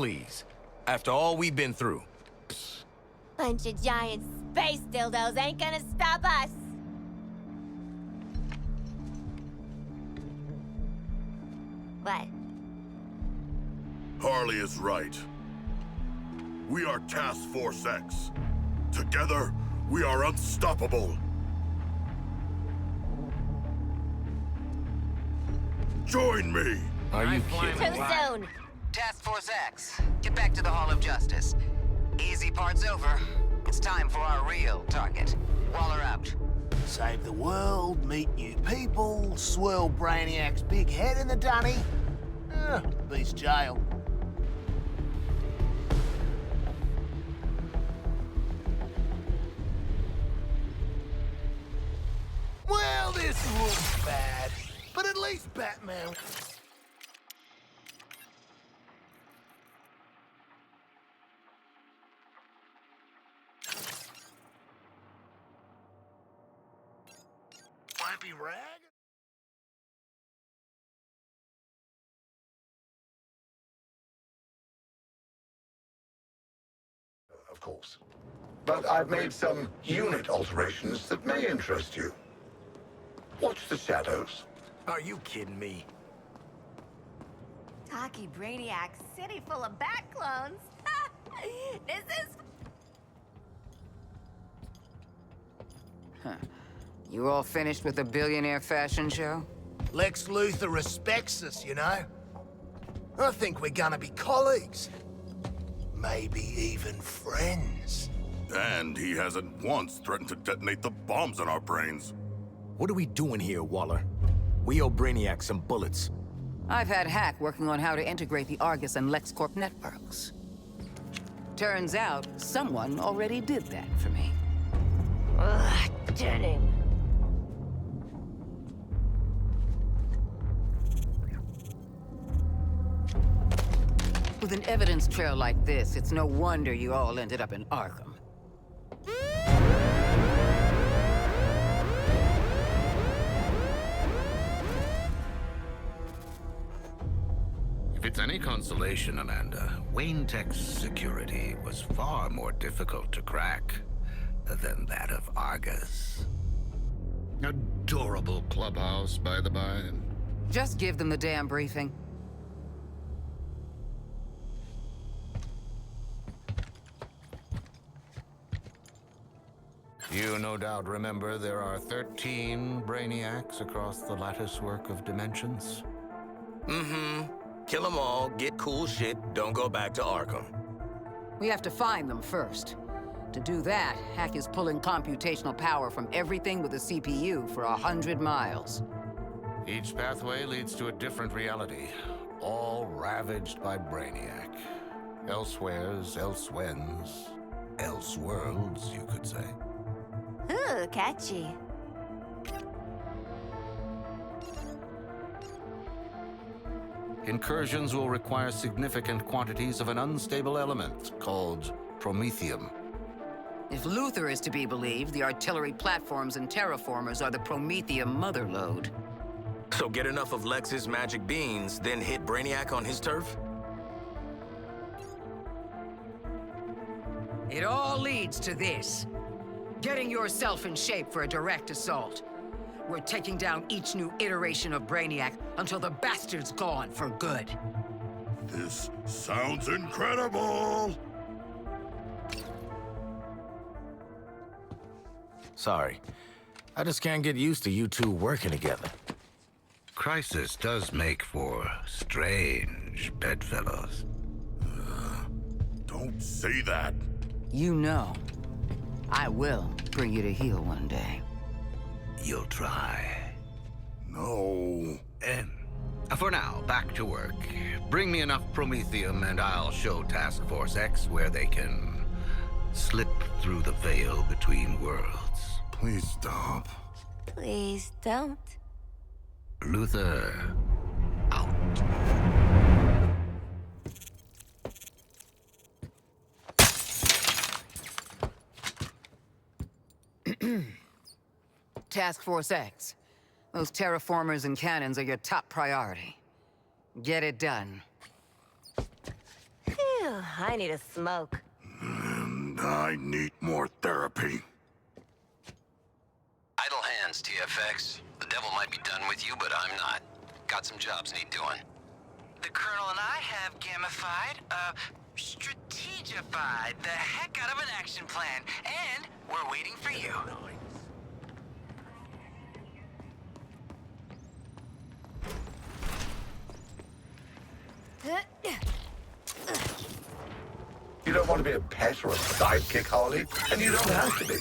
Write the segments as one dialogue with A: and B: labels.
A: please. After all we've been through.
B: Bunch of giant space dildos ain't gonna stop us. What?
C: Harley is right. We are Task Force X. Together, we are unstoppable. Join me!
A: Are you kidding?
B: Too soon.
D: Task Force X, get back to the Hall of Justice. Easy part's over. It's time for our real target. Waller out.
E: Save the world, meet new people, swirl Brainiac's big head in the dunny. Beast jail. Well, this looks bad, but at least Batman... Wimpy rag?
F: Of course. But I've made some unit alterations that may interest you. Watch the shadows.
A: Are you kidding me?
B: Talkie Brainiac, city full of bat clones. This is...
D: You all finished with the billionaire fashion show?
E: Lex Luthor respects us, you know? I think we're gonna be colleagues. Maybe even friends.
C: And he hasn't once threatened to detonate the bombs in our brains.
A: What are we doing here, Waller? We owe Brainiac some bullets.
D: I've had Hack working on how to integrate the Argus and LexCorp networks. Turns out, someone already did that for me.
B: Ugh, Jenny.
D: With an evidence trail like this, it's no wonder you all ended up in Arkham.
G: If it's any consolation, Amanda, Wayne Tech's security was far more difficult to crack than that of Argus. Adorable clubhouse, by the by.
D: Just give them the damn briefing.
G: You no doubt remember there are 13 Brainiacs across the latticework of dimensions.
A: Mm-hmm. Kill them all, get cool shit, don't go back to Arkham.
D: We have to find them first. To do that, Hack is pulling computational power from everything with a CPU for 100 miles.
G: Each pathway leads to a different reality, all ravaged by Brainiac. Elsewheres, elsewhens, elseworlds, you could say.
B: Ooh, catchy.
G: Incursions will require significant quantities of an unstable element called promethium.
D: If Luthor is to be believed, the artillery platforms and terraformers are the promethium motherlode.
A: So get enough of Lex's magic beans, then hit Brainiac on his turf?
D: It all leads to this. Getting yourself in shape for a direct assault. We're taking down each new iteration of Brainiac until the bastard's gone for good.
C: This sounds incredible!
A: Sorry. I just can't get used to you two working together.
G: Crisis does make for strange bedfellows.
C: Don't say that.
D: You know, I will bring you to heel one day.
G: You'll try.
C: No.
G: And for now, back to work. Bring me enough promethium and I'll show Task Force X where they can slip through the veil between worlds.
C: Please stop.
B: Please don't.
G: Luthor, out.
D: Task Force X. Those terraformers and cannons are your top priority. Get it done.
B: Phew. I need a smoke.
C: I need more therapy.
H: Idle hands, TFX. The devil might be done with you, but I'm not. Got some jobs need doing.
I: The Colonel and I have gamified, strategified the heck out of an action plan, and we're waiting for you.
F: You don't want to be a pet or a sidekick, Harley, and you don't have to be.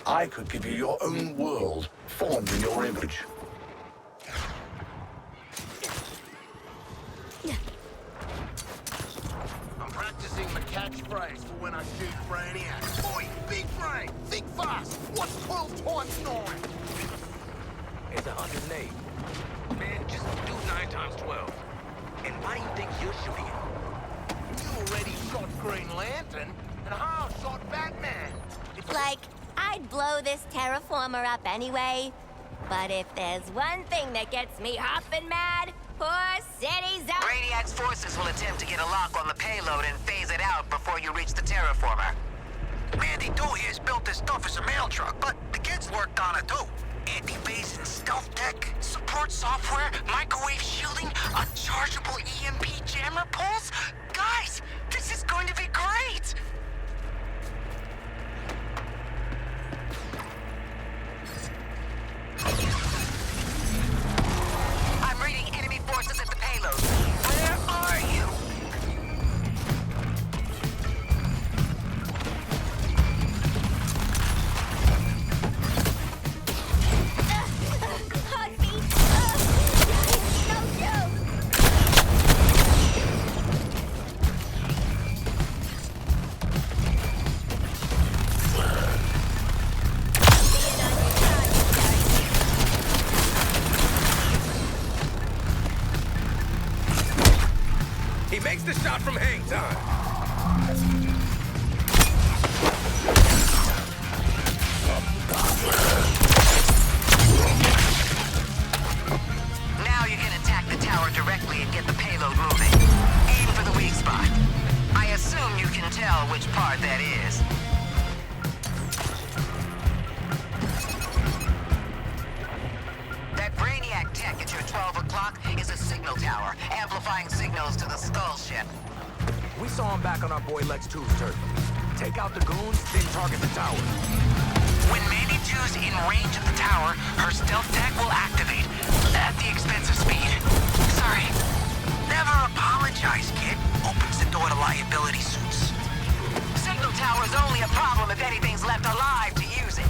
F: I could give you your own world, formed in your image.
E: I'm practicing my catchphrase for when I shoot Brainiac. Oi, big brain, think fast. What's 12 times 9?
A: It's 108. Man, just do 9 times 12. And why do you think you're shooting it?
E: You already shot Green Lantern, and Hal shot Batman.
B: Like, I'd blow this terraformer up anyway. But if there's one thing that gets me hopping mad, poor city's up.
I: Brainiac's forces will attempt to get a lock on the payload and phase it out before you reach the terraformer.
J: Mandy Doo here's built this stuff as a mail truck, but the kids worked on it too. Anti-base and stealth tech, support software, microwave shielding, a chargeable EMP jammer pulse. Guys, this is going to be great!
I: I'm reading enemy forces at the payload. Where are you?
B: Hug me. No joke.
A: He makes the shot from hang time.
I: Now you can attack the tower directly and get the payload moving. Aim for the weak spot. I assume you can tell which part that is. That Brainiac tech at your 12 o'clock is a signal tower, amplifying signals to the Skull ship.
A: We saw him back on our boy Lex 2's turf. Take out the goons, then target the tower.
J: When Mandy Doo's in range of the tower, her stealth tech will activate, at the expense of speed. Sorry. Never apologize, kid. Opens the door to liability suits.
I: Signal tower's only a problem if anything's left alive to use it.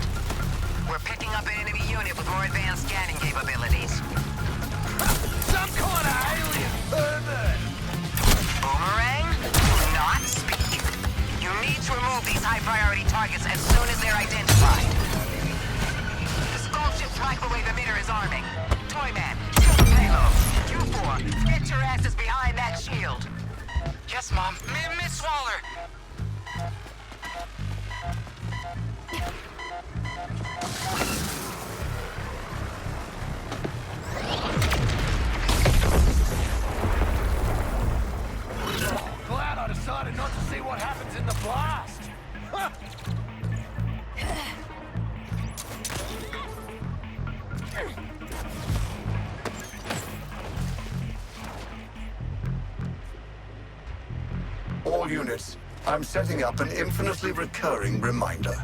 I: We're picking up an enemy unit with more advanced scanning capabilities.
E: Some kind of alien pervert.
I: Boomerang, do not speak. You need to remove these high-priority targets as soon as they're identified. The Skull ship's microwave emitter is arming. Toyman, shield the payload. Q4, get your asses behind that shield.
J: Yes, Mom. Miss Waller.
E: Glad I decided not to see what happens in the blast. Huh.
F: All units, I'm setting up an infinitely recurring reminder.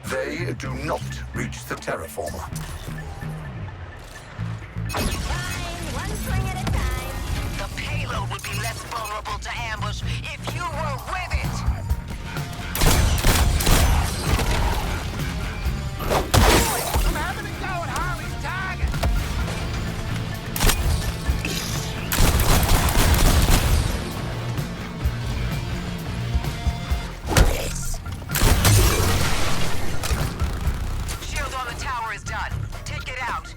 F: They do not reach the terraformer.
B: Fine, one swing at a time.
I: The payload would be less vulnerable to ambush if you were with it.
E: I'm having a go at Harley's target.
I: Shield on the tower is done. Take it out.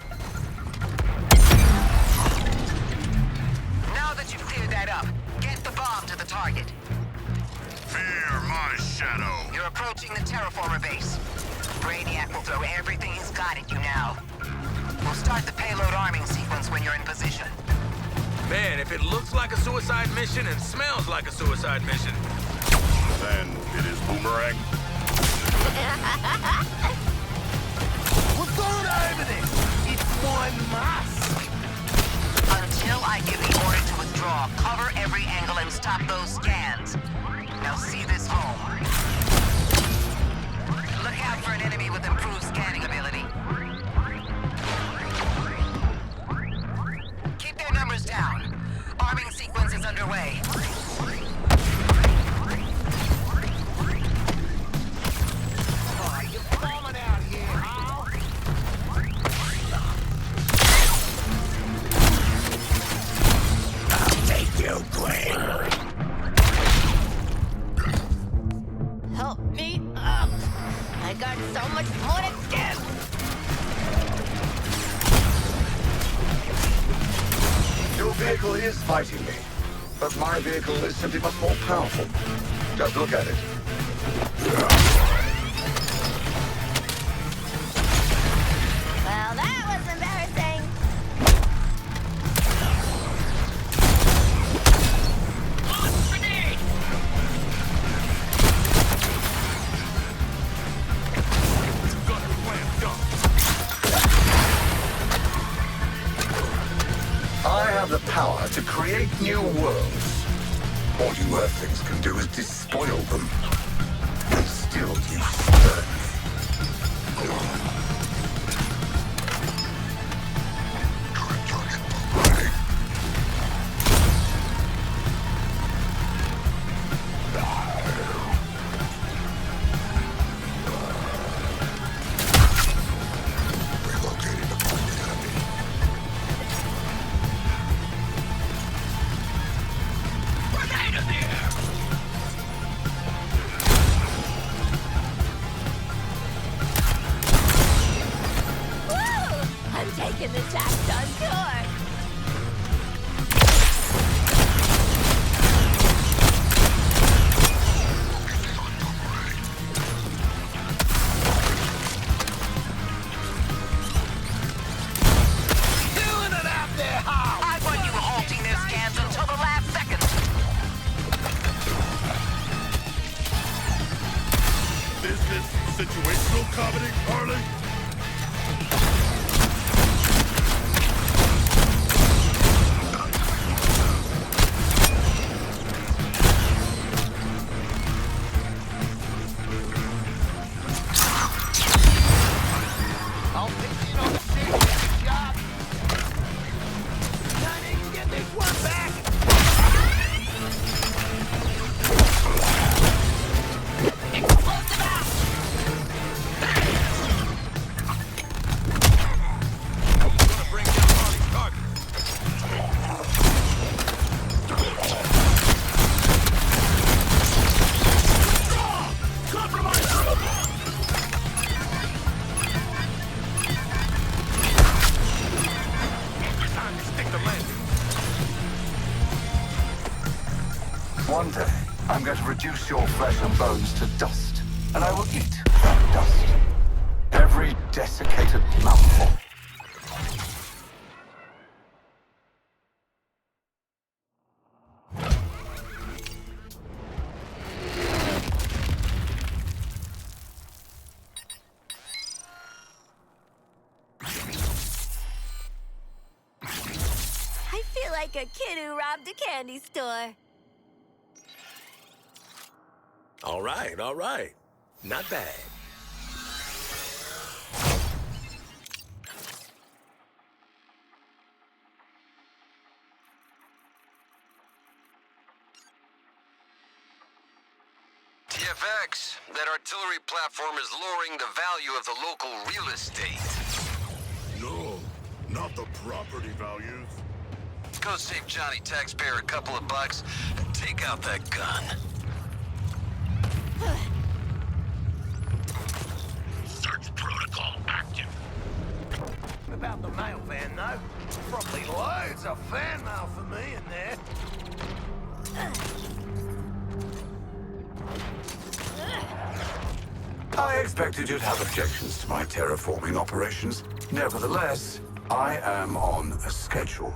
I: Now that you've cleared that up, get the bomb to the target.
C: Fear my shadow.
I: You're approaching the terraformer base. Brainiac will throw everything he's got at you now. We'll start the payload arming sequence when you're in position.
A: Man, if it looks like a suicide mission and smells like a suicide mission.
C: Then it is Boomerang.
E: We're going over this. It's my mask.
I: Until I give the order to withdraw, cover every angle and stop those scans. Now see this home. Look out for an enemy with improved scanning ability. Keep their numbers down. Arming sequence is underway.
E: Oh, you're bombing out here, Al. I'll take you, Gwen.
B: Help me up. I got so much more to give.
F: Your vehicle is fighting me, but my vehicle is simply much more powerful. Just look at it.
B: Well, that was embarrassing.
F: I have the power to create new worlds. All you Earthlings can do is despoil them. And still you spurn me.
B: I'm taking this act on tour.
E: Doing it out there, Al.
I: I want you halting their scans until the last second.
C: Business situational comedy, Harley?
E: I'll pitch in on the shit job. Don't even get this one back.
B: Explosive out.
A: Gonna bring down Harley's target. Time to stick the landing.
F: One day, I'm going to reduce your flesh and bones to dust, and I will eat that dust. Every desiccated mouthful.
B: I feel like a kid who robbed a candy store.
A: All right. Not bad.
H: TFX, that artillery platform is lowering the value of the local real estate.
C: No, not the property values.
H: Go save Johnny taxpayer a couple of bucks and take out that gun.
C: Search protocol active.
E: About the mail van, though. Probably loads of fan mail for me in there.
F: I expected you'd have objections to my terraforming operations. Nevertheless, I am on a schedule.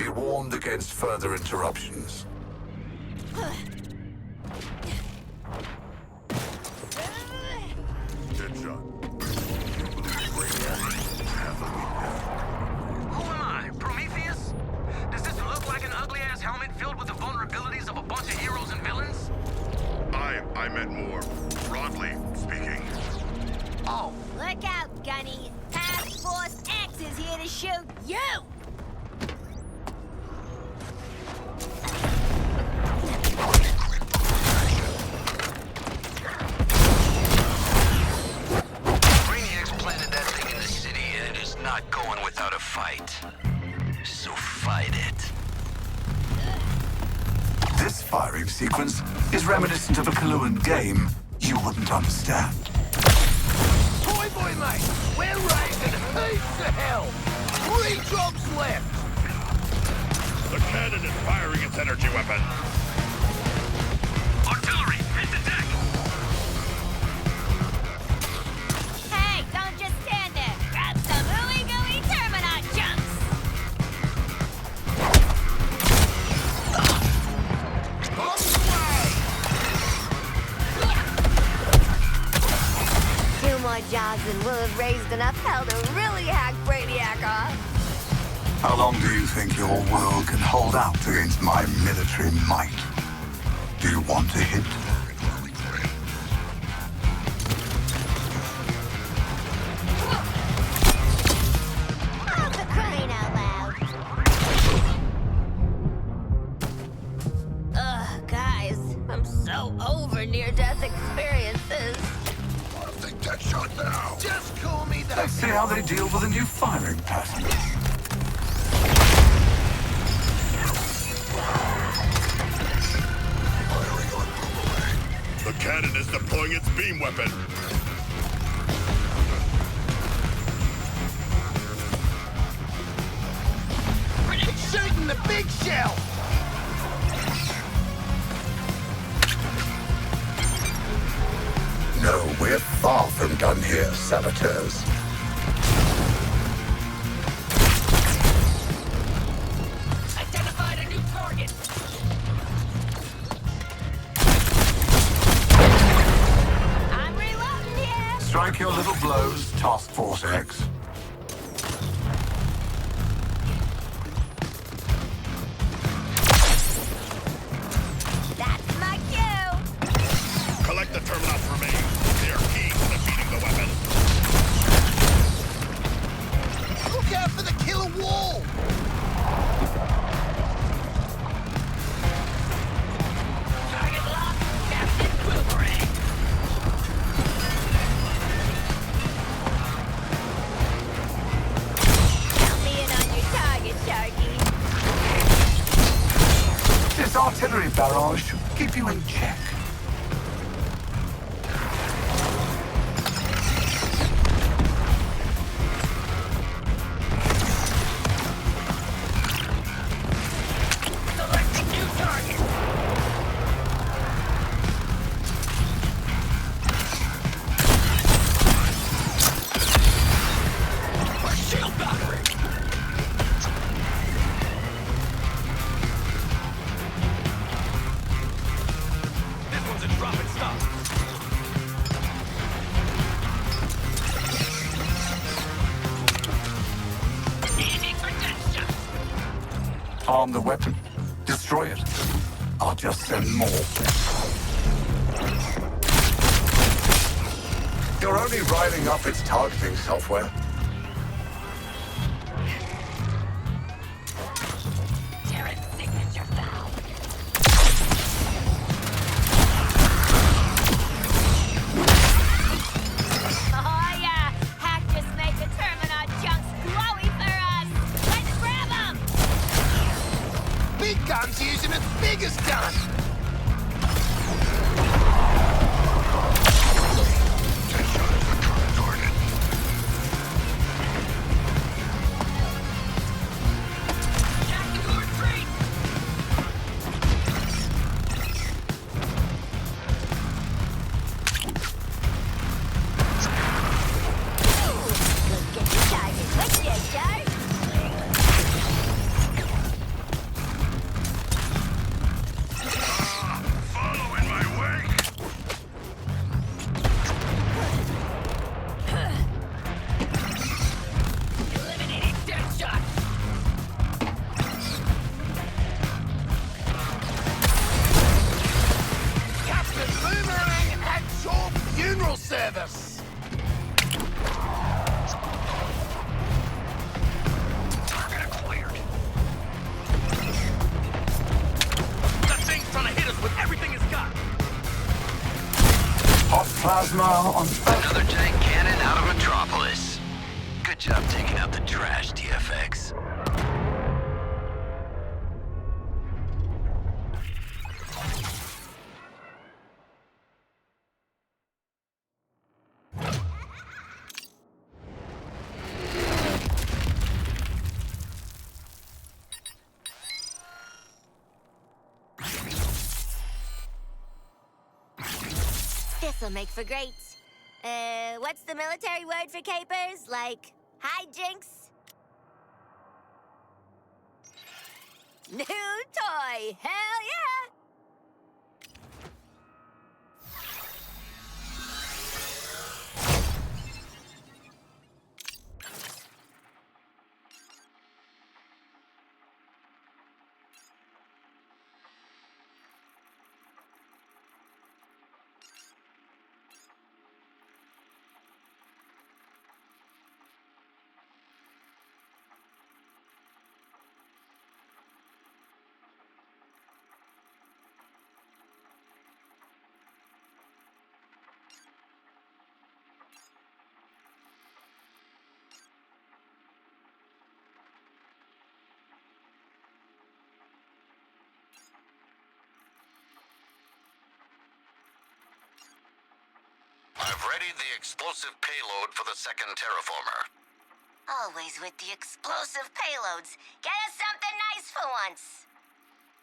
F: Be warned against further interruptions.
C: Headshot. Brainiac has a weakness.
A: Who am I, Prometheus? Does this look like an ugly-ass helmet filled with the vulnerabilities of a bunch of heroes and villains?
C: I meant more broadly speaking.
A: Oh,
B: Look out, Gunny. Task Force X is here to shoot you!
H: Brainiac's planted that thing in the city, and it is not going without a fight. So fight it.
F: This firing sequence is reminiscent of a Kaluan game you wouldn't understand.
E: Toy boy, mate! We're raising heaps of hell! 3 drops left!
C: The cannon is firing its energy weapon.
A: artillery, hit the deck!
B: Hey, don't just stand there! Grab some ooey-gooey Terminaut jumps!
E: On the way!
B: 2 more jobs and we'll have raised enough hell to really hack Brainiac off.
F: How long do you think your world can hold out against my military might? Do you want to hit?
B: Oh, for crying out loud. Ugh, guys, I'm so over near-death experiences.
F: Think that shot now.
E: Just call me the...
F: Let's see how they deal with a new firing pattern.
C: The cannon is deploying its beam weapon.
E: It's shooting the big shell!
F: No, we're far from done here, saboteurs.
A: Identified a new target!
B: I'm reloading here!
F: Strike your little blows, Task Force X.
B: That's my cue!
C: Collect the Terminat's remains. They are key to defeating the weapon.
E: Look out for the killer wall!
A: Target locked, Captain Boomerang!
B: Count me in on your target, Sharky.
F: This artillery barrage should keep you in check.
A: Selecting new target! Shield battery! This one's a drop and stop. Aiming for death shot.
F: Arm the weapon. Destroy it. I'll just send more. You're only riling up its targeting software.
B: Terran's signature valve. Oh yeah! Hack just made the Terminaut junks glowy for us! Let's grab 'em!
E: Big gun's using its biggest gun!
A: Tactical retreat!
B: Ooh, let's get your target with you, Shark!
F: plasma on...
H: Another tank cannon out of Metropolis. Good job taking out the trash, TFX.
B: This'll make for great. What's the military word for capers? Like, hijinks? New toy! Hell yeah!
G: I've readied the explosive payload for the second terraformer.
B: Always with the explosive payloads. Get us something nice for once.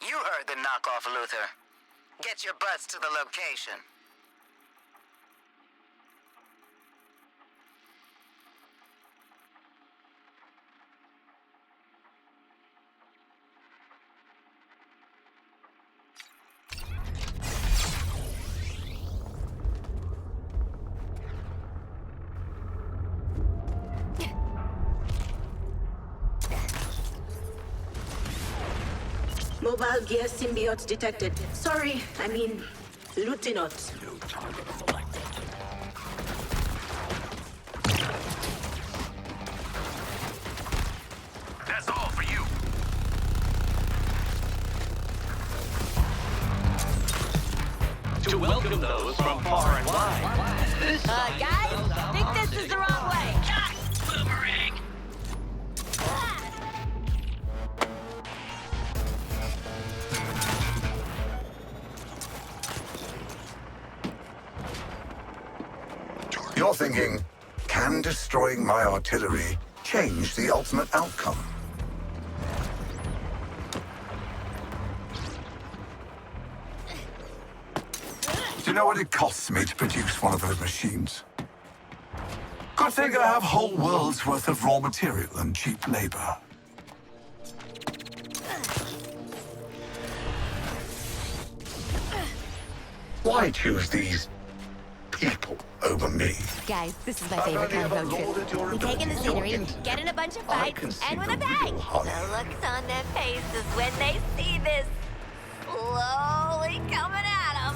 J: You heard the knockoff, Luther. Get your butts to the location.
K: Mobile gear symbiote detected. Sorry, I mean, Lieutenant.
A: New target selected. That's all for you. To welcome those from far and wide.
B: Guys, think this is the wrong way.
A: Boomerang!
F: You're thinking, can destroying my artillery change the ultimate outcome? Do you know what it costs me to produce one of those machines? Good thing I have whole world's worth of raw material and cheap labor. Why choose these people over me?
B: Guys, this is my favorite kind of road trip. We take in the scenery, get in a bunch of fights, and with a bang! The looks on their faces when they see this slowly coming at them.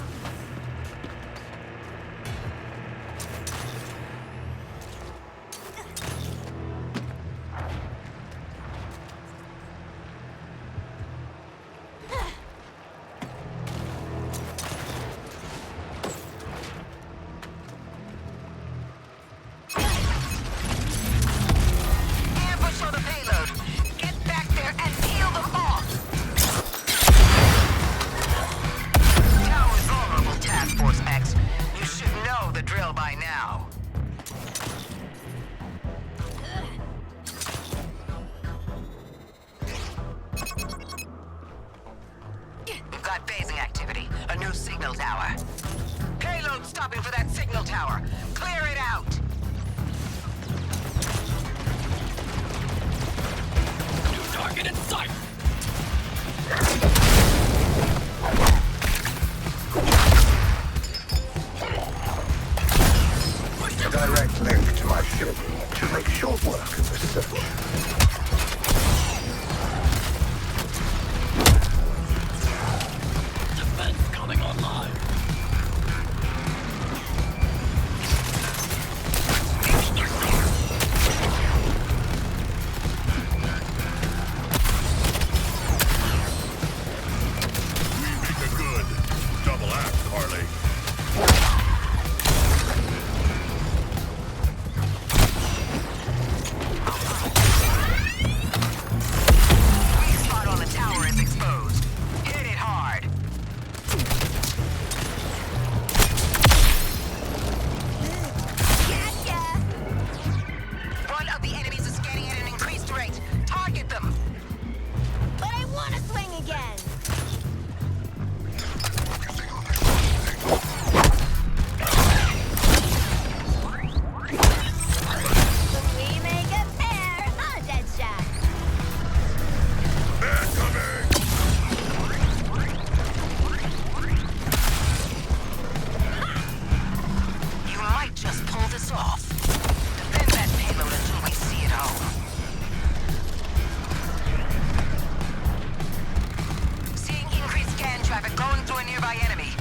I: Going to a nearby enemy.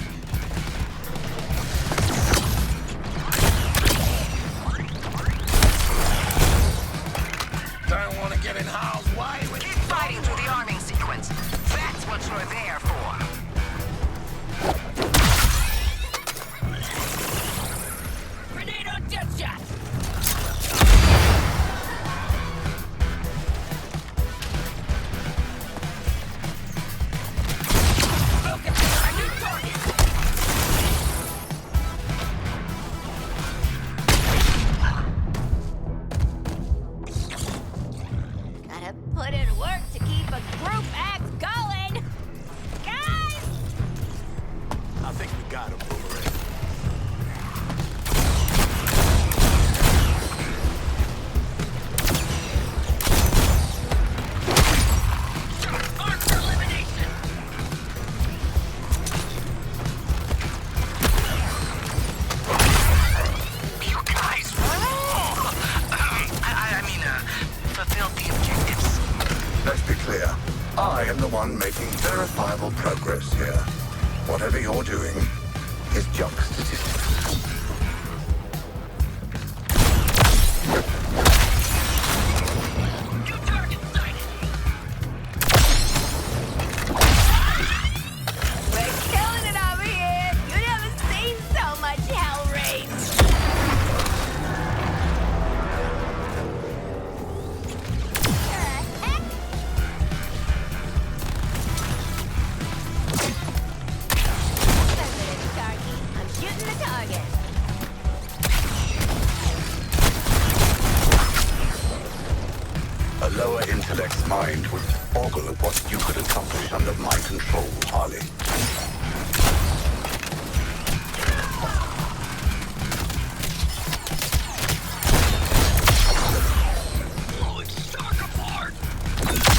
J: Don't want to get in harm's way with
I: Keep fighting through the arming sequence. That's what you're there for.
B: Grenade on Deathshot! Gotta put in work to keep a group act going! Guys!
A: I think we got him, Boomerang.
B: Arm for elimination!
J: you guys rule! Fulfilled the objectives.
F: Let's be clear. I am the one making verifiable progress here. Whatever you're doing is junk statistics.
B: New target sighted! We're killing it over here! You never seen so much hell rain! I'm shooting the target.
F: A lower intellect's mind would boggle at what you could accomplish under my control, Harley.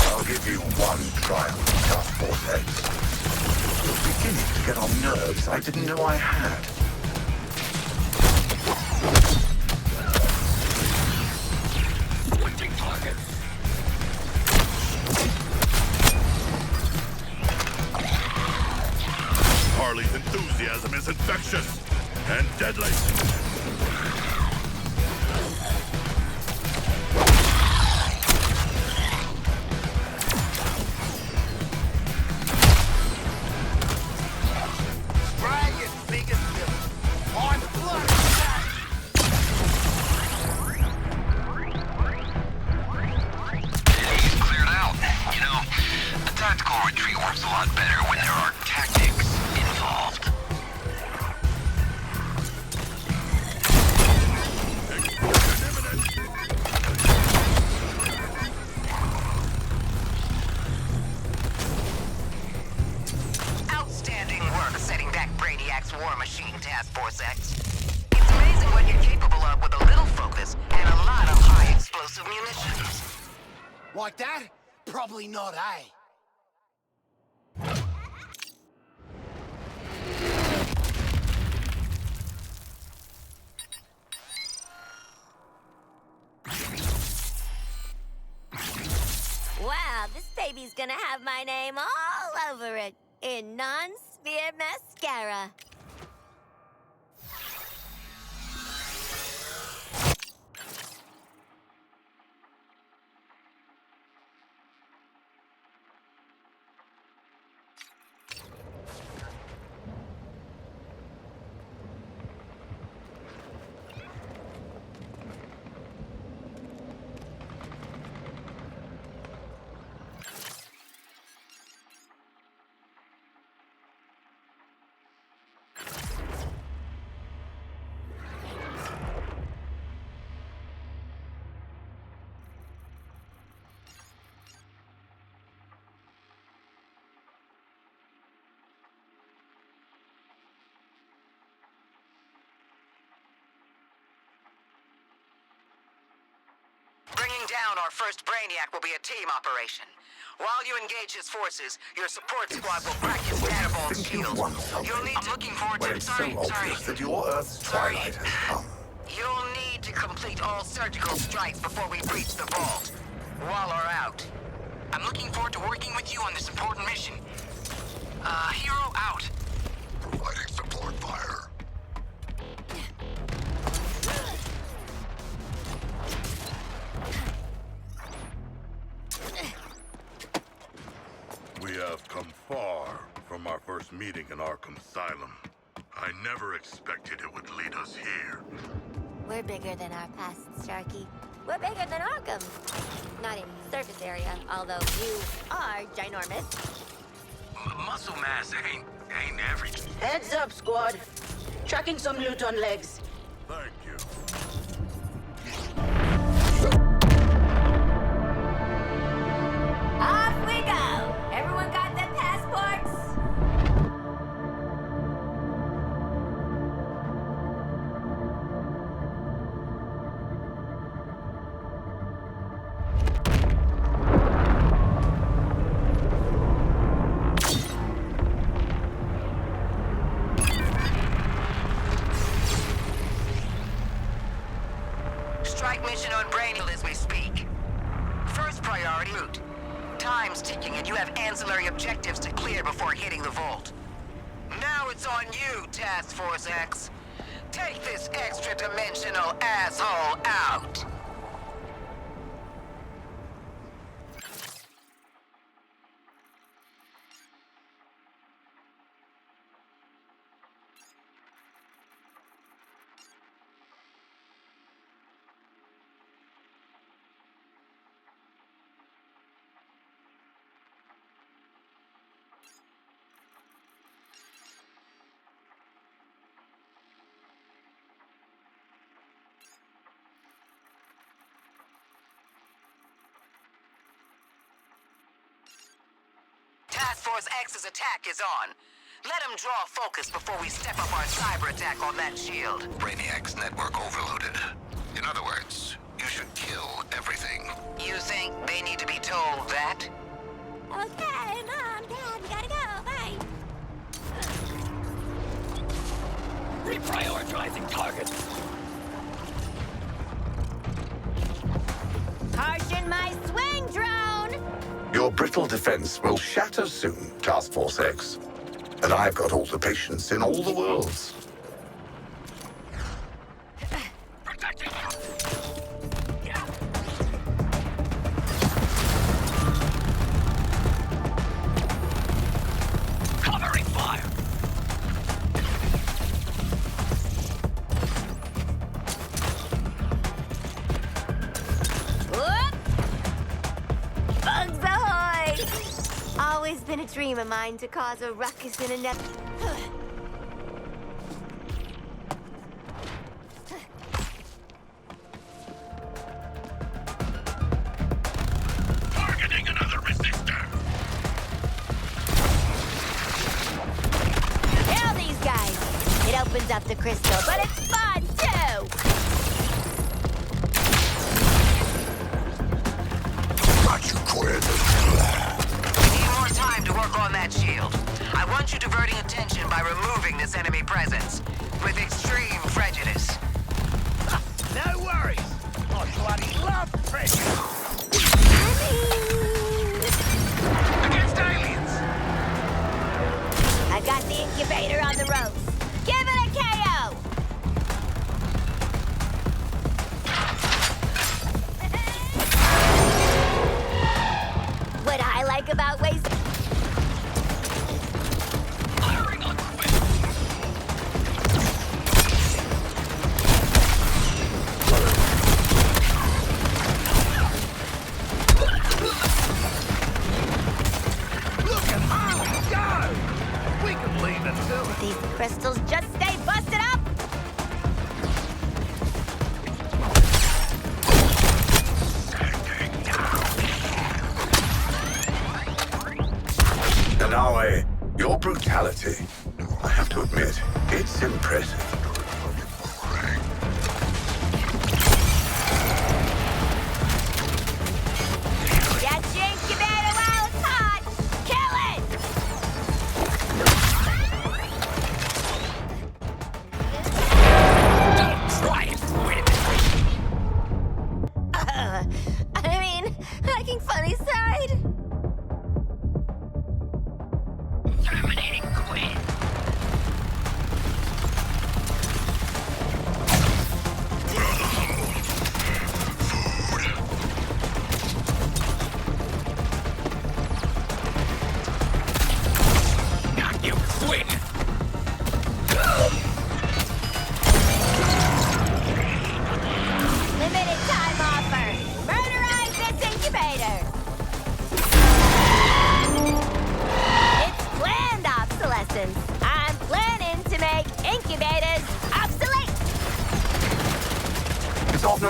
F: I'll give you one trial, Task Force X. You're beginning to get on nerves I didn't know I had.
J: Switching targets.
C: Harley's enthusiasm is infectious and deadly.
E: Dragon, biggest villain. I'm bloody back.
H: He's cleared out. You know, a tactical retreat works a lot better when there are tactics involved.
I: Outstanding work setting back Brainiac's war machine, Task Force X. It's amazing what you're capable of with a little focus and a lot of high explosive munitions.
E: Like that? Probably not, eh?
B: Wow, this baby's gonna have my name all over it in non-smear mascara.
I: Bringing down our first Brainiac will be a team operation. While you engage his forces, your support squad will crack his Datavault
F: Think you
I: shield.
F: want something
I: You'll need
F: I'm
I: looking forward
F: when
I: to
F: it's so obvious that your Earth's twilight has come.
I: You'll need to complete all surgical strikes before we breach the vault. Waller out.
J: I'm looking forward to working with you on this important mission. Hero out.
C: We have come far from our first meeting in Arkham Asylum. I never expected it would lead us here.
B: We're bigger than our past, Starkey. We're bigger than Arkham. Not in surface area, although you are ginormous.
A: Muscle mass ain't everything.
K: Heads up, squad. Tracking some loot on legs.
C: Thank you.
B: Off we go! Everyone got their passports?
I: Strike mission on Brainiac as we speak. First priority, route. Time's ticking and you have ancillary objectives to clear before hitting the vault. Now it's on you, Task Force X. Take this extra-dimensional asshole out. Task Force X's attack is on. Let him draw focus before we step up our cyber attack on that shield.
G: Brainiac's network overloaded. In other words, you should kill everything.
I: You think they need to be told that?
B: Okay, Mom, Dad, we gotta go. Bye.
A: Reprioritizing targets.
B: Harshen my swing drone!
F: Your brittle defense will shatter soon, Task Force X. And I've got all the patience in all the worlds.
A: Protecting you. Yeah. Covering fire.
B: Whoop! Bugs ahoy! Always been a dream of mine to cause a ruckus in a net.
C: Targeting another resistor!
B: Kill these guys! It opens up the crystal, but it's fun too!
F: Got you, Quinn.
I: Need more time to work on that shield. I want you diverting attention by removing this enemy presence. With extreme prejudice.
E: No worries. I bloody love prejudice.
A: Against aliens.
B: I got the incubator on the ropes. Give it a KO! What I like about waste...
A: Firing on quick.
E: Look at Harley go! We can leave until
B: These crystals just stay busted up!
F: Nanawe, your brutality, I have to admit, it's impressive.
B: Get your incubator while it's hot! Kill it!
A: Don't try it, Quinn.
B: I mean, hacking funny side.
A: Terminating Quinn.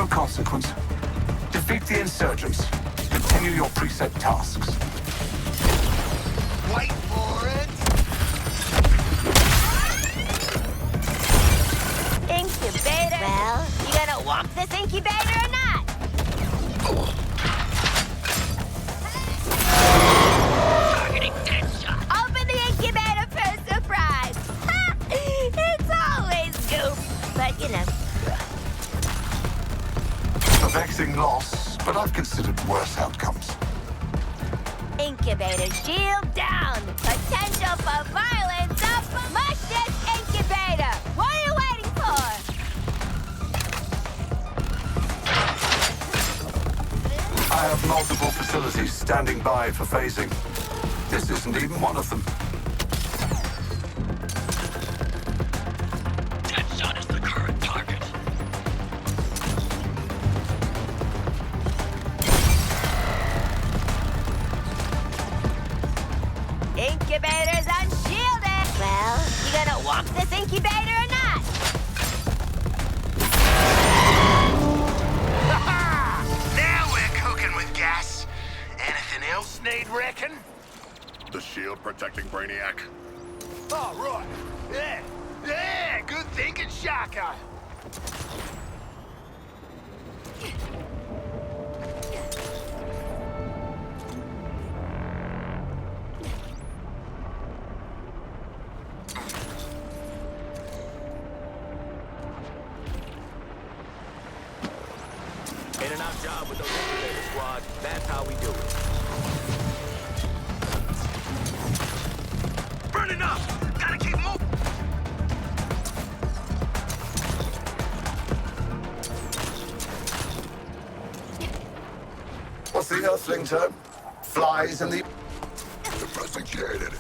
F: no consequence. Defeat the insurgents. Continue your preset tasks.
E: Wait for it!
B: Incubator? Well, you gonna whomp this incubator or not? Targeting Deadshot. Open the incubator for a surprise. Ha! It's always goop, but you know.
F: A vexing loss, but I've considered worse outcomes.
B: Incubator shield down. Potential for violence up. Mush this incubator. What are you waiting for?
F: I have multiple facilities standing by for phasing. This isn't even one of them.
A: Deadshot is the current target.
B: Incubator's unshielded. Well, you gonna whomp this incubator or not?
E: Now we're cooking with gas. Anything else need reckon?
C: The shield protecting Brainiac.
E: Oh, right. Yeah. Yeah, good thinking, Shaka.
A: In and out job with the incubator squad. That's how we do it.
J: Burning up! Gotta keep moving!
F: What's the Earthling term? Flies in the...
C: Investigated.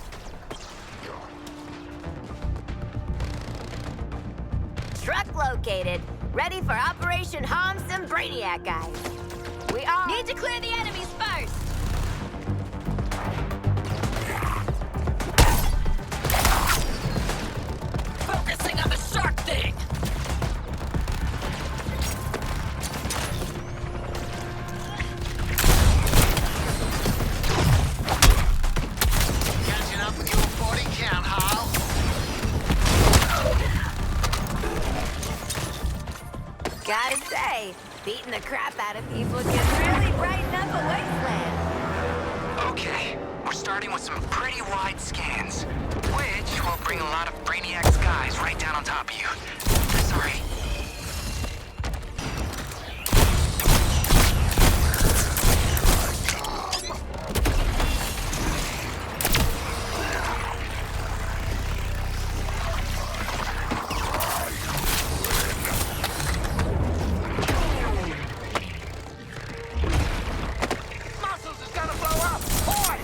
B: Truck located. Ready for Operation Harm some Brainiac guys. We all need to clear the enemies first. Focusing on the shark thing.
E: Catching up with your 40 count, Hal.
B: Gotta say, beating the crap out of people can really brighten up a wasteland.
J: Okay, we're starting with some pretty wide scans, which will bring a lot of Brainiac's guys right down on top of you. Sorry.
E: Muscles is gonna blow up! Boy!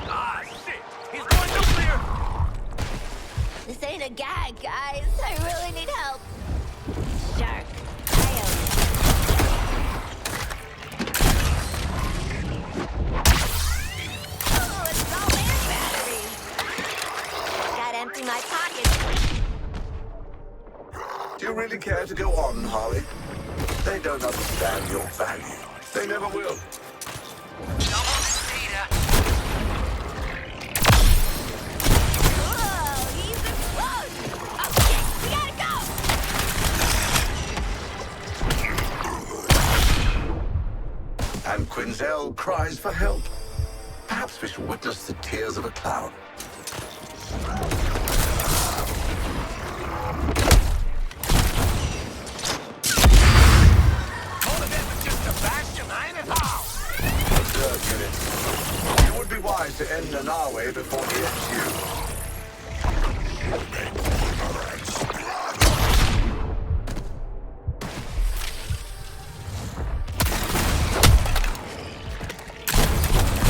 A: Ah, shit! He's going nuclear!
B: This ain't a gag, guys. I really need help. Shark, I Oh, it's all air batteries. Gotta empty my pockets.
F: Do you really care to go on, Harley? They don't understand your value. They never will.
J: Double this data.
B: Whoa, he's exploding. Oh, shit, we gotta go.
F: And Quinzel cries for help. Perhaps we shall witness the tears of a clown.
E: All of this is just to bash him, ain't it, Hal?
F: Observe, unit. It would be wise to end Nanawe before he ends you.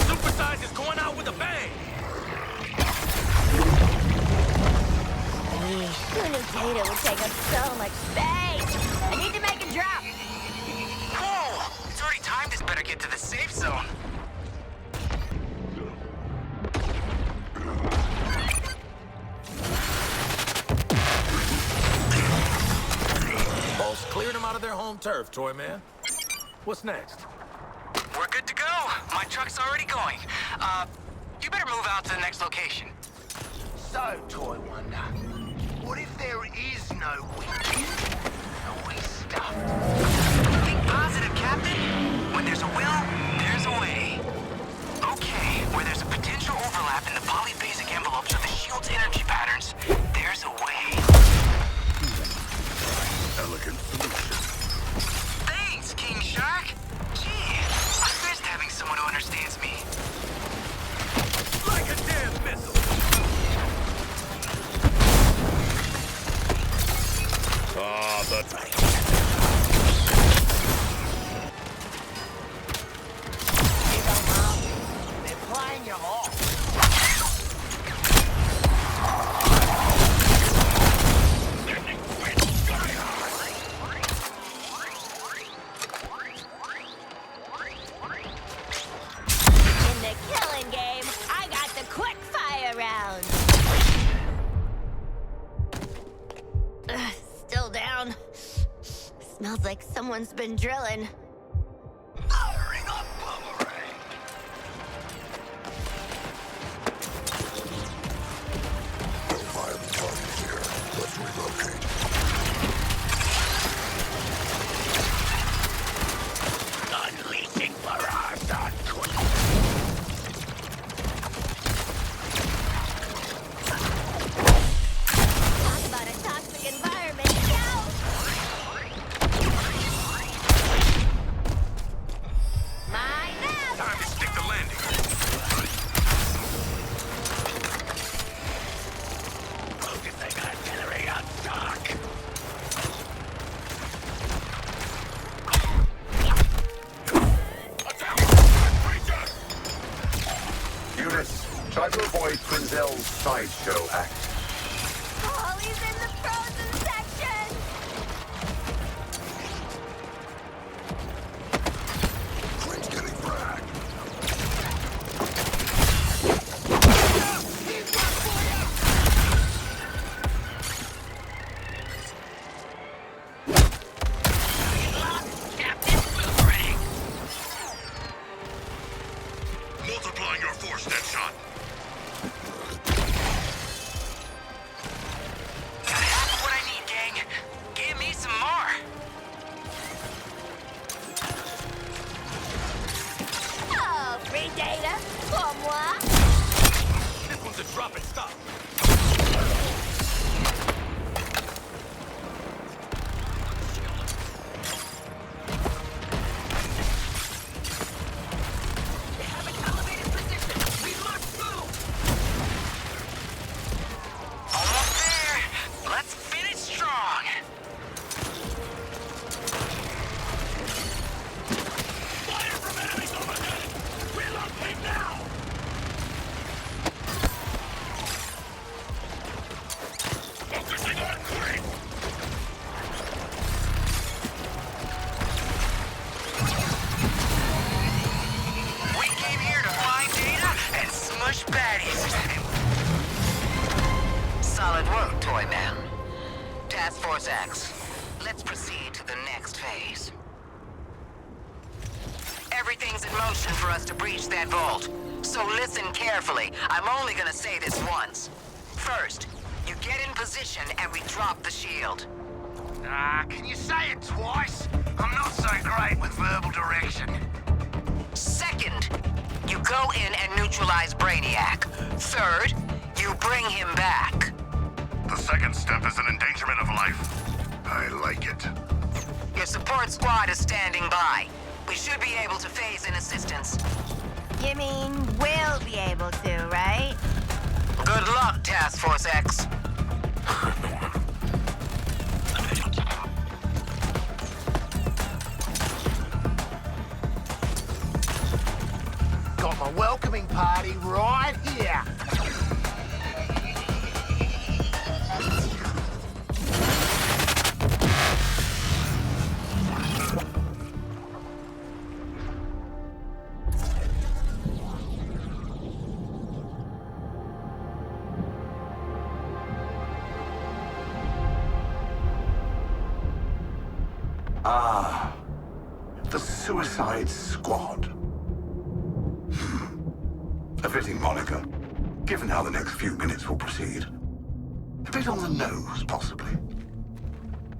A: Supersize is going out with a bang!
B: Who knew data would take up so much space? I need to make a drop.
J: Oh, it's already timed. This better get to the safe zone.
A: lot of their home turf, Toy Man. What's next?
J: We're good to go. My truck's already going. You better move out to the next location.
E: So, Toy Wonder, what if there is no weekend? Are we stuffed?
J: Think positive, Captain. When there's a will, there's a way. Okay, where there's a potential overlap in the polyphasic envelopes of the shield's energy patterns, there's a way.
C: Elegant solution.
J: Thanks, King Shark. Gee, I missed having someone who understands me.
A: Like a damn missile!
C: Ah, the...
E: They're playing you off.
B: In the killing game, I got the quick fire round. Still down. Smells like someone's been drilling.
E: Firing up boomerang.
F: Violent targets here. Let's relocate.
E: Unleashing barrage on Twin.
B: Talk about a toxic environment, yo! My left!
A: Time to stick the landing.
E: Focusing artillery on stock.
F: Units, try to avoid Quinzel's sideshow act.
B: Oh, he's in the frozen section!
F: Quinn's getting fragged.
C: Multiplying your force, Deadshot.
J: Got half of what I need, gang. Give me some more.
B: Oh, free data for moi!
A: This one's a drop and stop.
J: They have an elevated position. We must move. Almost there. Let's finish strong.
A: Fire from enemies overhead! Relocate now! Focusing on Queen!
J: We came here to find data and smush baddies. Solid work, Toy Man. Task Force X. Let's proceed to the next phase. Everything's in motion for us to breach that vault. So listen carefully. I'm only gonna say this once. First, you get in position and we drop the shield.
E: Can you say it twice? I'm not so great with verbal direction.
J: Second, you go in and neutralize Brainiac. Third, you bring him back.
C: The second step is an endangerment of life. I like it.
J: Your support squad is standing by. We should be able to phase in assistance.
B: You mean we'll be able to, right?
J: Good luck, Task Force X.
E: Got my welcoming party right here.
F: Ah, the Suicide Squad. A fitting moniker, given how the next few minutes will proceed. A bit on the nose, possibly.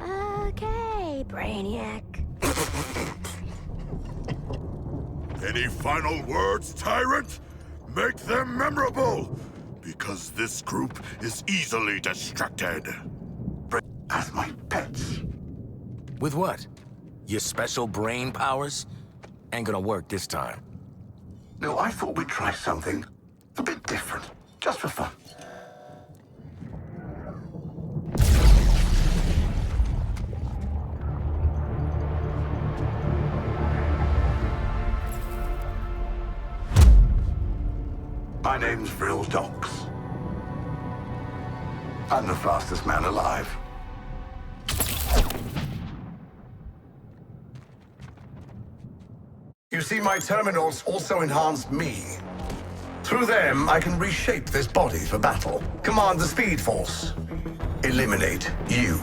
B: Okay, Brainiac.
C: Any final words, Tyrant? Make them memorable! Because this group is easily distracted.
F: As my pets.
A: With what? Your special brain powers? Ain't gonna work this time.
F: No, I thought we'd try something a bit different, just for fun. My name's Vril Dox. I'm the fastest man alive. You see, my terminals also enhance me. Through them, I can reshape this body for battle, command the Speed Force, eliminate you.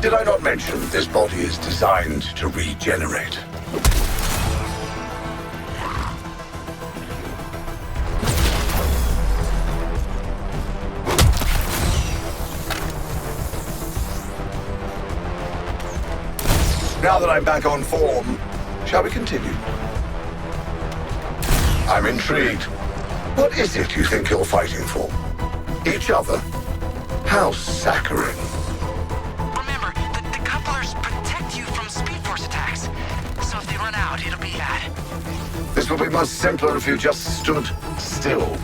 F: Did I not mention this body is designed to regenerate? Now that I'm back on form, shall we continue? I'm intrigued. What is it you think you're fighting for? Each other? How saccharine.
J: Remember, the couplers protect you from Speed Force attacks. So if they run out, it'll be bad.
F: This will be much simpler if you just stood still.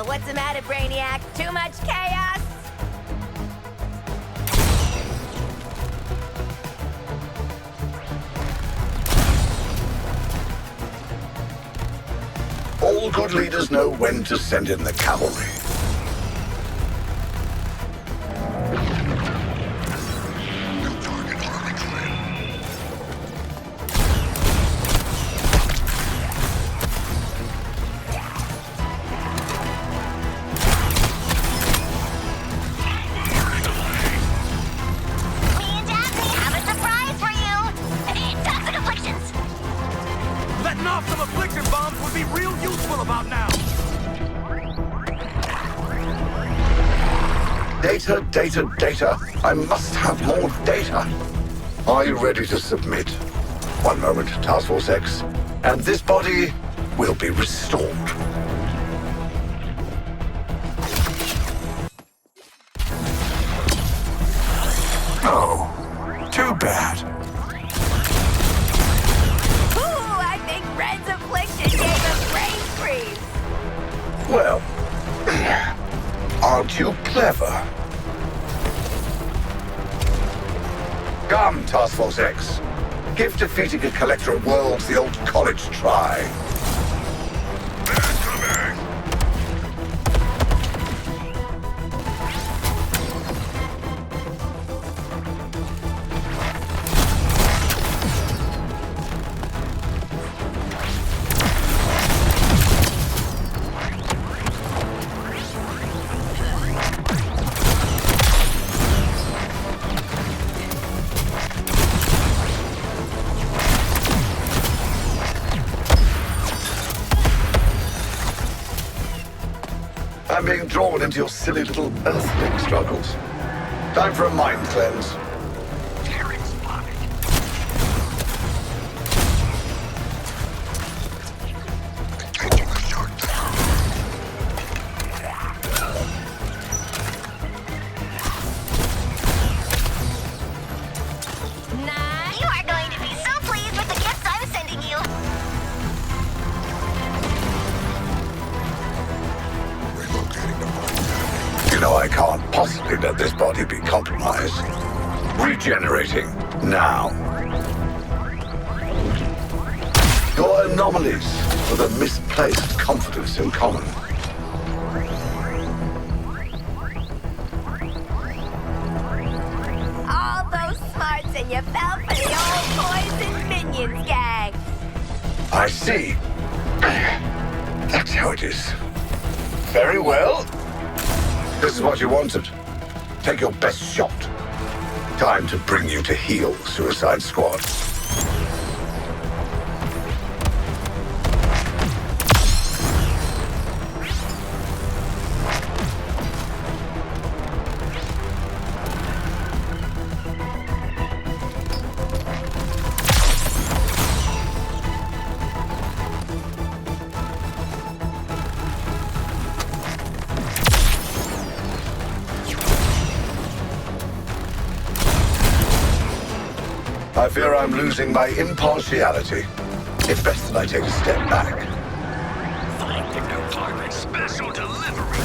B: What's the matter, Brainiac? Too much chaos?
F: All good leaders know when to send in the cavalry. Data. I must have more data. Are you ready to submit? One moment, Task Force X, and this body will be restored. Oh, too bad.
B: Ooh, I think Red's affliction gave him brain freeze.
F: Well, aren't you clever? Come, Task Force X. Give defeating a collector of worlds the old college try. I'm being drawn into your silly little Earthling struggles. Time for a mind cleanse. possibly let this body be compromised. Regenerating now. Your anomalies with a misplaced confidence in common.
B: All those smarts and you fell for the old poison minions gang.
F: I see. That's how it is. Very well. This is what you wanted. Take your best shot. Time to bring you to heel, Suicide Squad. I fear I'm losing my impartiality. It's best that I take a step back.
A: Selecting department special delivery.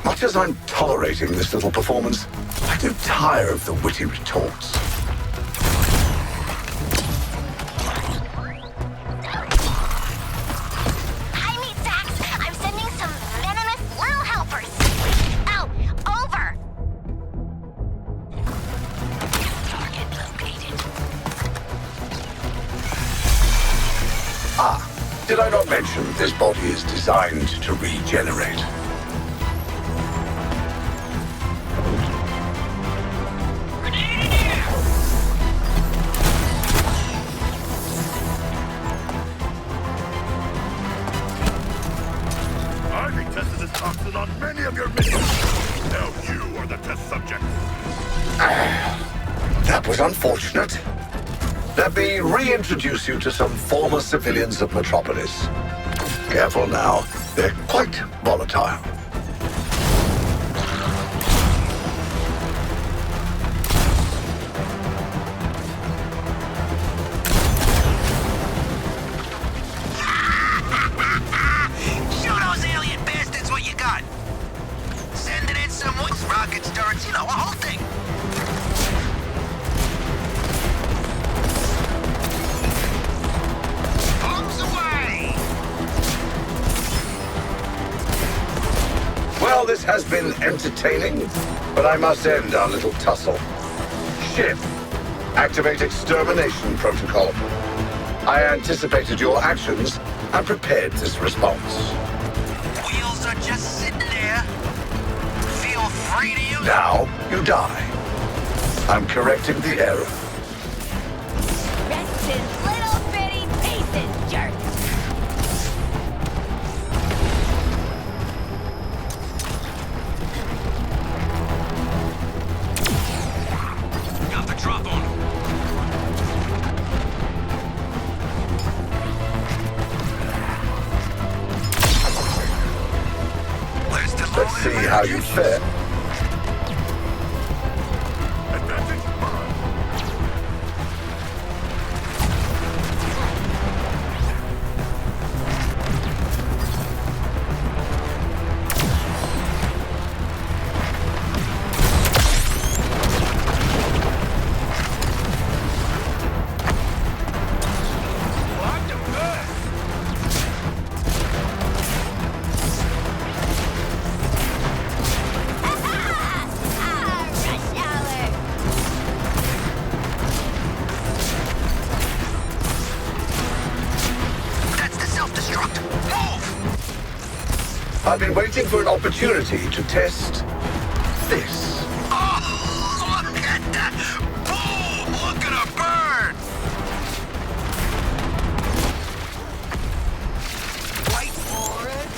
F: Much as I'm tolerating this little performance, I do tire of the witty retorts.
B: Hi, Meat Sacks. I'm sending some venomous little helpers. Oh, over. Target located.
F: Ah, did I not mention this body is designed to regenerate?
C: I've been testing this toxin on many of your minions. Now you are the test subject.
F: That was unfortunate. Let me reintroduce you to some former civilians of Metropolis. Careful now, they're quite volatile.
J: Show those alien bastards what you got. Sending in some wings, rockets, turrets, you know, a whole thing. Bombs away!
F: Well, this has been entertaining, but I must end our little tussle. Ship, activate extermination protocol. I anticipated your actions and prepared this response.
J: Wheels are just sitting there. Feel free to use
F: Now you die. I'm correcting the error.
B: Rest in little bitty pieces, jerk.
A: Got the drop on him.
J: Where's the
F: Let's see how you fare.
C: Advantage mine.
A: What the fuck?
B: Rush hour.
J: That's the self-destruct. Move!
F: I've been waiting for an opportunity to test this.
J: Oh, look at that! Boom! Look at her burn! Wait for it.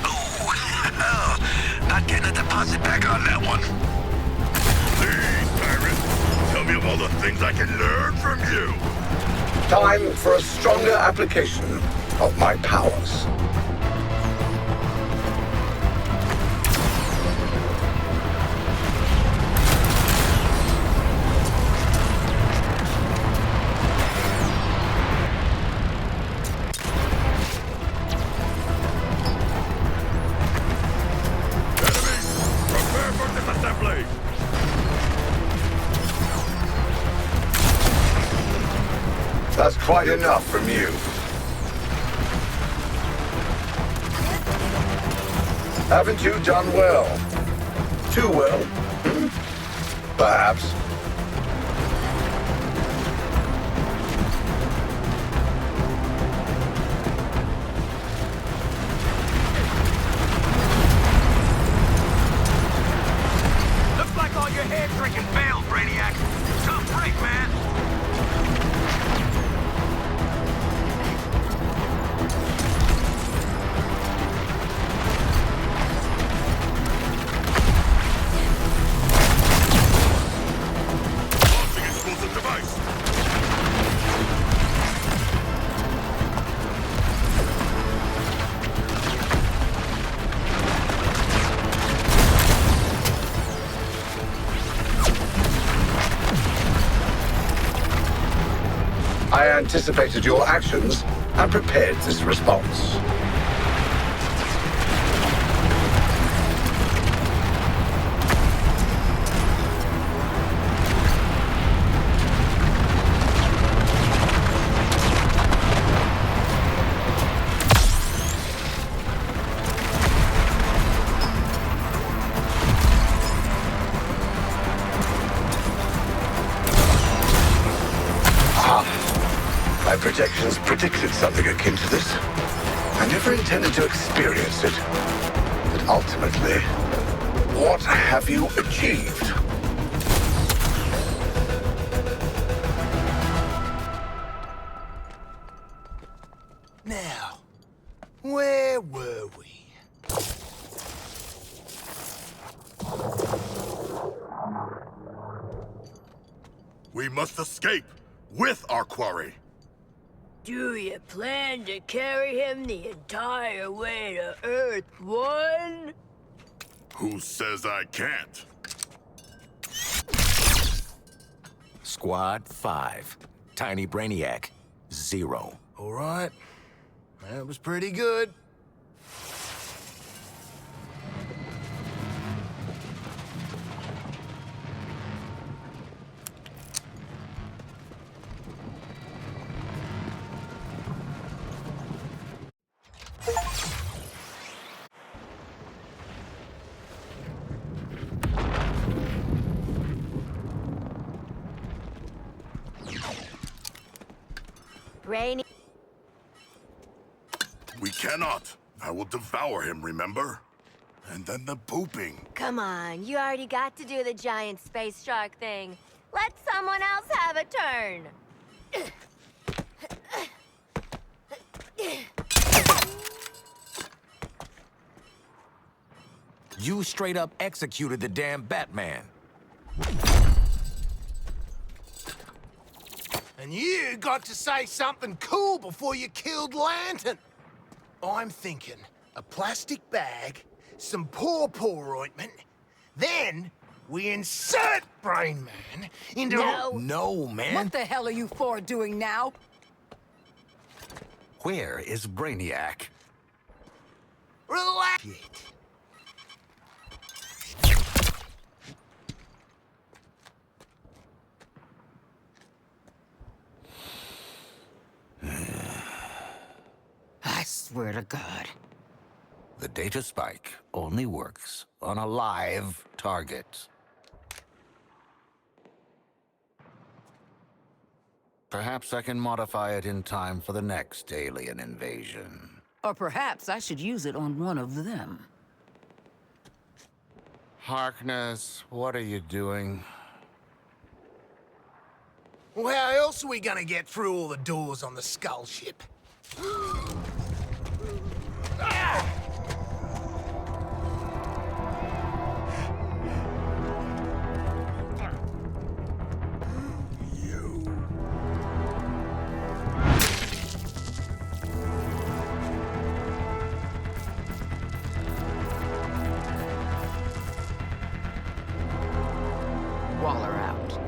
J: Ooh, not getting a deposit back on that one.
C: Please, Parrot. Tell me of all the things I can learn from you.
F: Time for a stronger application of my powers. quite enough from you. Haven't you done well? Too well? Perhaps.
A: Looks like all your head drinking failed, Brainiac. Tough break, man.
C: Launching explosive device.
F: I anticipated your actions and prepared this response. My projections predicted something akin to this. I never intended to experience it. But ultimately, what have you achieved?
E: Now, where were we?
C: We must escape with our quarry.
L: Do you plan to carry him the entire way to Earth 1?
C: Who says I can't?
A: Squad 5. Tiny Brainiac, 0.
E: All right. That was pretty good.
B: Brainy.
C: We cannot. I will devour him, remember? And then the pooping.
B: Come on, you already got to do the giant space shark thing. Let someone else have a turn.
A: You straight up executed the damn Batman.
E: And you got to say something cool before you killed Lantern. I'm thinking a plastic bag, some paw ointment, then we insert Brain Man into...
A: No, man.
D: What the hell are you four doing now?
A: Where is Brainiac?
E: Relax.
D: I swear to God.
G: The data spike only works on a live target. Perhaps I can modify it in time for the next alien invasion.
D: Or perhaps I should use it on one of them.
G: Harkness, what are you doing?
E: Well, how else are we gonna get through all the doors on the Skull ship?
D: Waller out.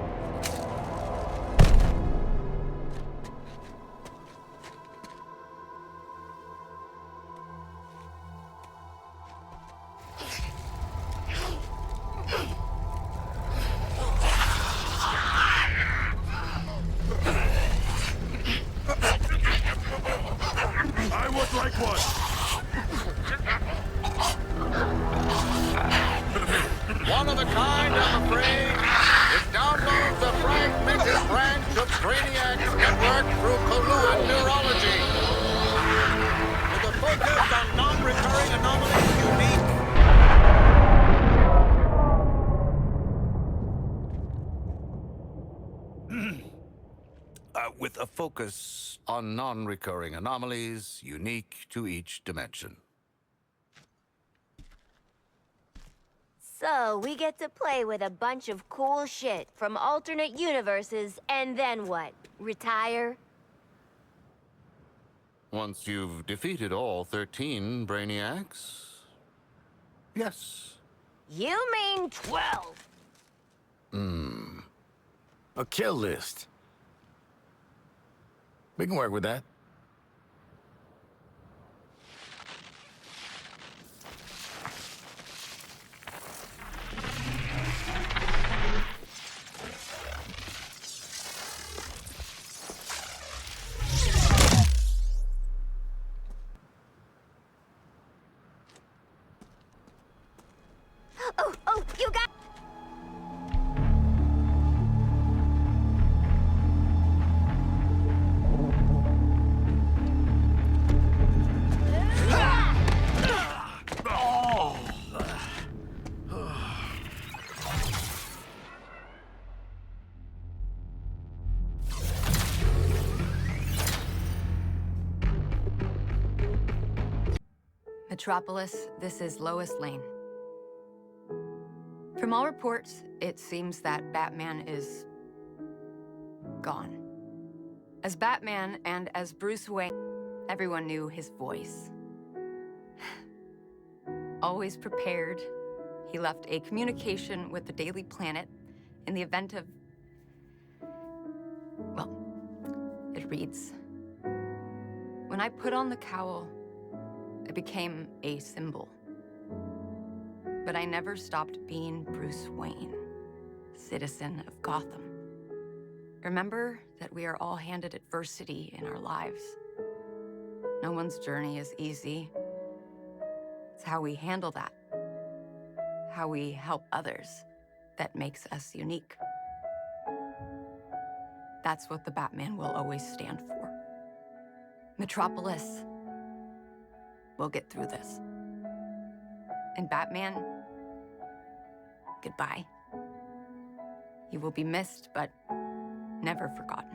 G: focus on non-recurring anomalies unique to each dimension.
B: So, we get to play with a bunch of cool shit from alternate universes, and then what? Retire?
G: Once you've defeated all 13 Brainiacs, yes.
B: You mean 12?
M: A kill list. We can work with that.
B: Oh, you got...
N: Metropolis, this is Lois Lane. From all reports, it seems that Batman is gone. As Batman and as Bruce Wayne, everyone knew his voice. Always prepared, he left a communication with the Daily Planet in the event of... Well, it reads, "When I put on the cowl, it became a symbol. But I never stopped being Bruce Wayne, citizen of Gotham. Remember that we are all handed adversity in our lives. No one's journey is easy. It's how we handle that, how we help others, that makes us unique. That's what the Batman will always stand for. Metropolis, we'll get through this. And Batman, goodbye. You will be missed, but never forgotten.